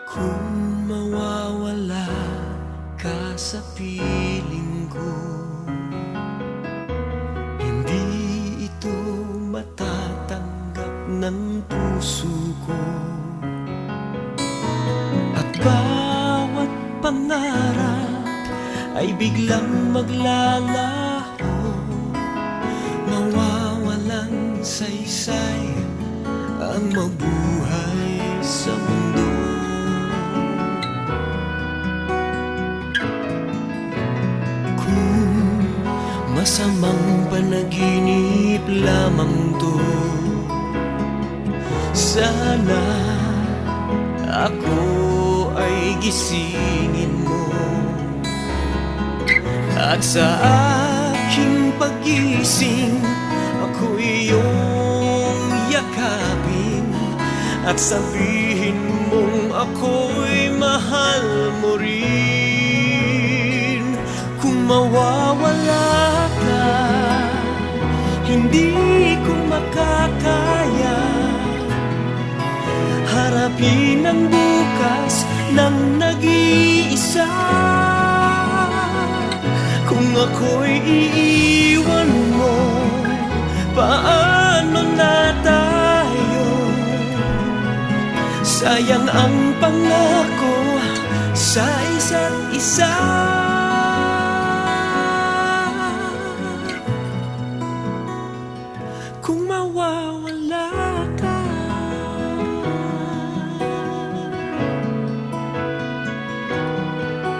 Kung mawawala ka sa piling ko, hindi ito matatanggap ng puso ko. At bawat pangarap ay biglang maglalaho, mawawalang saysay ang mabuhay sa mundo. Kung masamang panaginip lamang to, sana ako ay gisingin mo, at sa aking pagising ako iyong yakapin, at sabihin mong ako'y mahal mo rin. Kung mawawala ka, hindi ko makakaya harapin ang bukas ng nag-iisa. Kung ako'y iiwan mo, paano na tayo? Sayang ang pangako sa isa't isa.